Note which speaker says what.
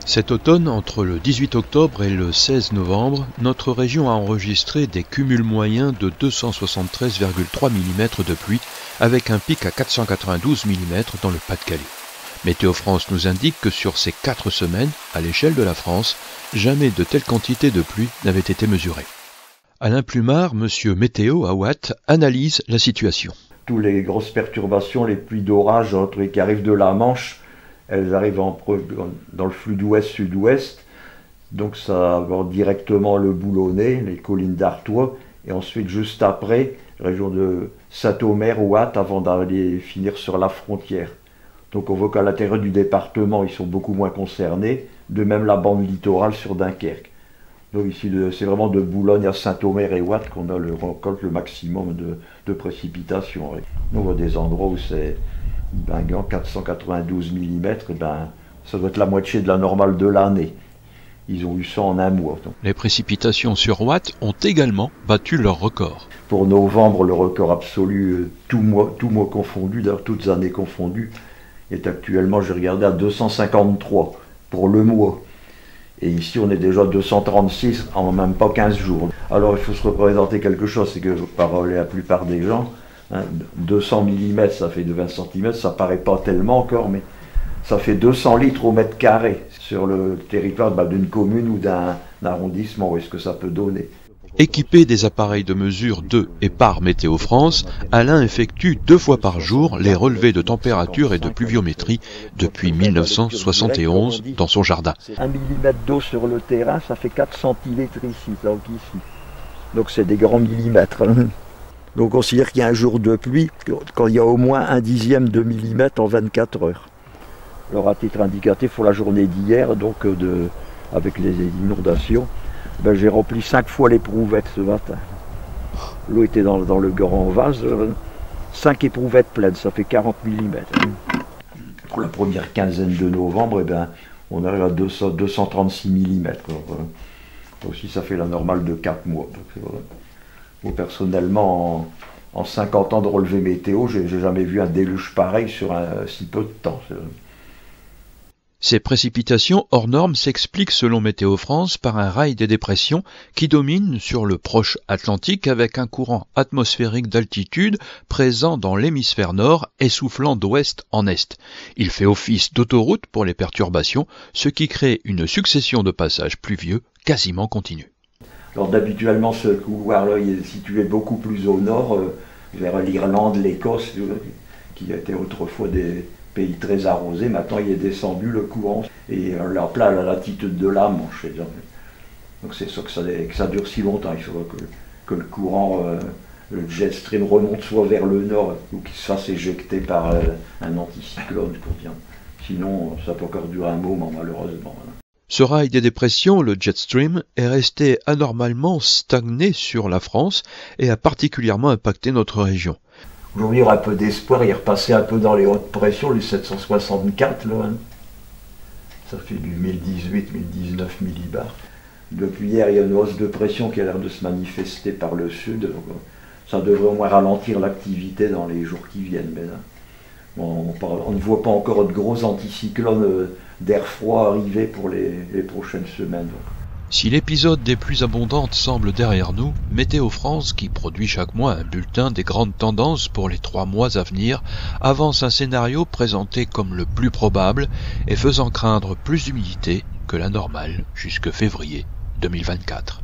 Speaker 1: Cet automne, entre le 18 octobre et le 16 novembre, notre région a enregistré des cumuls moyens de 273,3 mm de pluie, avec un pic à 492 mm dans le Pas-de-Calais. Météo France nous indique que sur ces 4 semaines, à l'échelle de la France, jamais de telles quantités de pluie n'avaient été mesurées. Alain Plumard, monsieur Météo à Watt, analyse la situation.
Speaker 2: Toutes les grosses perturbations, les pluies d'orage qui arrivent de la Manche, elles arrivent dans le flux d'ouest-sud-ouest, donc ça va directement le Boulonnais, les collines d'Artois, et ensuite juste après, région de Saint-Omer, Watt, avant d'aller finir sur la frontière. Donc on voit qu'à l'intérieur du département, ils sont beaucoup moins concernés, de même la bande littorale sur Dunkerque. Donc ici, c'est vraiment de Boulogne à Saint-Omer et Watt qu'on récolte le maximum de précipitations. On voit des endroits où c'est 492 mm, ça doit être la moitié de la normale de l'année. Ils ont eu ça en un mois. Donc.
Speaker 1: Les précipitations sur Watt ont également battu leur record.
Speaker 2: Pour novembre, le record absolu, tout mois confondu, d'ailleurs toutes années confondues, est actuellement, j'ai regardé, à 253 pour le mois. Et ici, on est déjà à 236 en même pas 15 jours. Alors, il faut se représenter quelque chose, c'est que par la plupart des gens, 200 mm, ça fait de 20 cm, ça paraît pas tellement encore, mais ça fait 200 litres au mètre carré sur le territoire d'une commune ou d'un arrondissement. Où est-ce que ça peut donner ?
Speaker 1: Équipé des appareils de mesure de et par Météo France, Alain effectue 2 fois par jour les relevés de température et de pluviométrie depuis 1971 dans son jardin.
Speaker 2: 1 mm d'eau sur le terrain, ça fait 4 centilitres ici, donc ici. Donc c'est des grands millimètres. Donc on considère qu'il y a un jour de pluie quand il y a au moins 1/10 de millimètre en 24 heures. Alors à titre indicatif pour la journée d'hier, donc avec les inondations, j'ai rempli 5 fois l'éprouvettes ce matin. L'eau était dans le grand vase, 5 éprouvettes pleines, ça fait 40 mm. Pour la première quinzaine de novembre, on arrive à 236 mm. Aussi ça fait la normale de 4 mois. Donc, personnellement, en 50 ans de relevé météo, j'ai jamais vu un déluge pareil sur si peu de temps.
Speaker 1: Ces précipitations hors normes s'expliquent selon Météo France par un rail des dépressions qui domine sur le proche Atlantique avec un courant atmosphérique d'altitude présent dans l'hémisphère nord et soufflant d'ouest en est. Il fait office d'autoroute pour les perturbations, ce qui crée une succession de passages pluvieux quasiment continus.
Speaker 2: Alors d'habituellement ce couloir-là est situé beaucoup plus au nord, vers l'Irlande, l'Écosse, qui étaient autrefois des pays très arrosé, maintenant il est descendu le courant et là à la latitude de la Manche. Donc c'est ça que ça dure si longtemps. Il faudra que le courant, le jet stream remonte soit vers le nord ou qu'il se fasse éjecter par un anticyclone. Sinon ça peut encore durer un moment malheureusement.
Speaker 1: Ce rail des dépressions, le jet stream, est resté anormalement stagné sur la France et a particulièrement impacté notre région.
Speaker 2: Aujourd'hui, il y aura un peu d'espoir, il est repassé un peu dans les hautes pressions, les 764, là. Ça fait du 1018, 1019 millibars. Depuis hier, il y a une hausse de pression qui a l'air de se manifester par le sud. Donc, ça devrait au moins ralentir l'activité dans les jours qui viennent. Mais, on ne voit pas encore de gros anticyclones d'air froid arriver pour les prochaines semaines.
Speaker 1: Si l'épisode des pluies abondantes semble derrière nous, Météo France, qui produit chaque mois un bulletin des grandes tendances pour les 3 mois à venir, avance un scénario présenté comme le plus probable et faisant craindre plus d'humidité que la normale jusque février 2024.